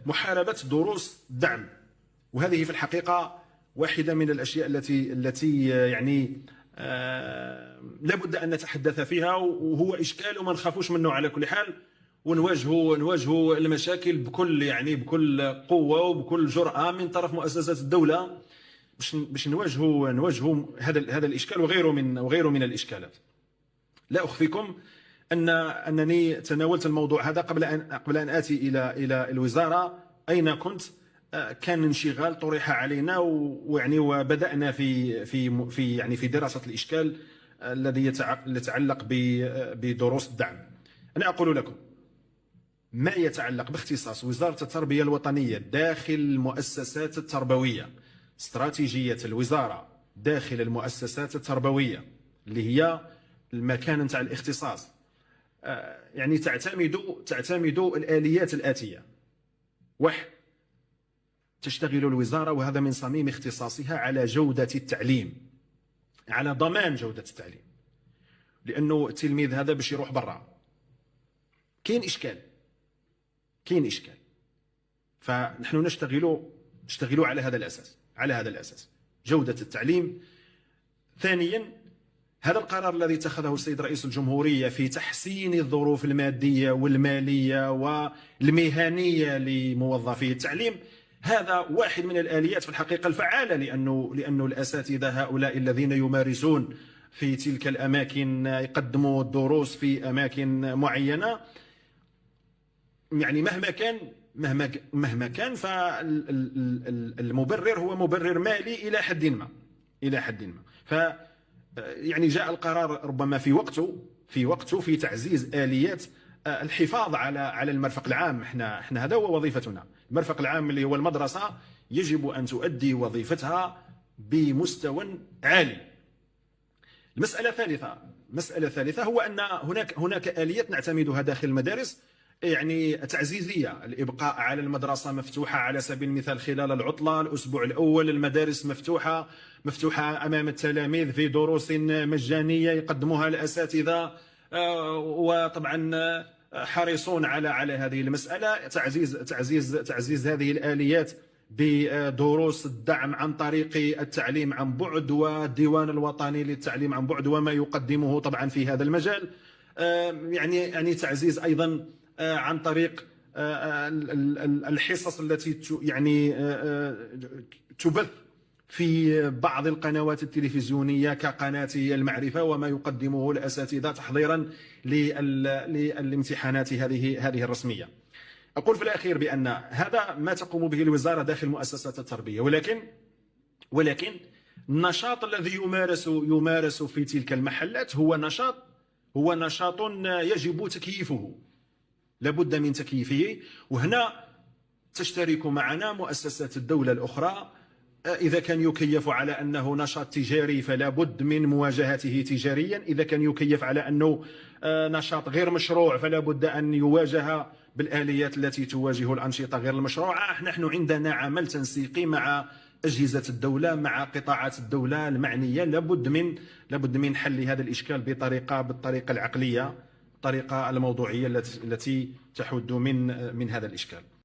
محاربة دروس الدعم، وهذه في الحقيقة واحدة من الأشياء التي يعني لابد أن نتحدث فيها، وهو إشكال وما نخافوش منه على كل حال، ونواجهوا المشاكل بكل قوة وبكل جرأة من طرف مؤسسات الدولة باش نواجهوا هذا الإشكال وغيره من الإشكالات. لا أخفيكم أنني تناولت الموضوع هذا قبل أن آتي إلى الوزارة أين كنت. كان انشغال طرح علينا وبدأنا في دراسة الإشكال الذي يتعلق بدروس الدعم. أنا أقول لكم ما يتعلق باختصاص وزارة التربية الوطنية داخل المؤسسات التربوية، استراتيجية الوزارة داخل المؤسسات التربوية اللي هي المكان نتاع الاختصاص، يعني تعتمد الآليات الآتية. واحد، تشتغل الوزارة وهذا من صميم اختصاصها على جودة التعليم، على ضمان جودة التعليم، لأنه التلميذ هذا باش يروح برا كاين إشكال، فنحن نشتغل على هذا الأساس جودة التعليم. ثانيا، هذا القرار الذي اتخذه السيد رئيس الجمهورية في تحسين الظروف المادية والمالية والمهنية لموظفي التعليم، هذا واحد من الآليات في الحقيقة الفعالة، لأنه الأساتذة هؤلاء الذين يمارسون في تلك الأماكن يقدموا الدروس في أماكن معينة، يعني مهما كان فالمبرر هو مبرر مالي إلى حد ما. ف يعني جاء القرار ربما في وقته في تعزيز آليات الحفاظ على المرفق العام. احنا هذا هو وظيفتنا. المرفق العام اللي هو المدرسة يجب أن تؤدي وظيفتها بمستوى عالي. المسألة الثالثة هو أن هناك آليات نعتمدها داخل المدارس، يعني تعزيزية، الإبقاء على المدرسة مفتوحة على سبيل المثال خلال العطلة، الأسبوع الأول المدارس مفتوحة أمام التلاميذ في دروس مجانية يقدموها الأساتذة، وطبعا حريصون على هذه المسألة، تعزيز هذه الآليات بدروس الدعم عن طريق التعليم عن بعد والديوان الوطني للتعليم عن بعد وما يقدمه طبعا في هذا المجال، يعني تعزيز أيضا عن طريق الحصص التي يعني تبث في بعض القنوات التلفزيونية كقناة المعرفة وما يقدمه الأساتذة تحضيرا للامتحانات هذه الرسمية. أقول في الأخير بأن هذا ما تقوم به الوزارة داخل مؤسسات التربية، ولكن النشاط الذي يمارس في تلك المحلات هو نشاط يجب تكييفه، لابد من تكييفه. وهنا تشترك معنا مؤسسات الدولة الأخرى. إذا كان يكيف على أنه نشاط تجاري فلا بد من مواجهته تجاريا، إذا كان يكيف على أنه نشاط غير مشروع فلا بد أن يواجه بالآليات التي تواجه الأنشطة غير المشروعة. نحن عندنا عمل تنسيقي مع أجهزة الدولة، مع قطاعات الدولة المعنية، لابد من حل هذا الإشكال بالطريقة العقلية، الطريقة الموضوعية التي تحد من هذا الإشكال.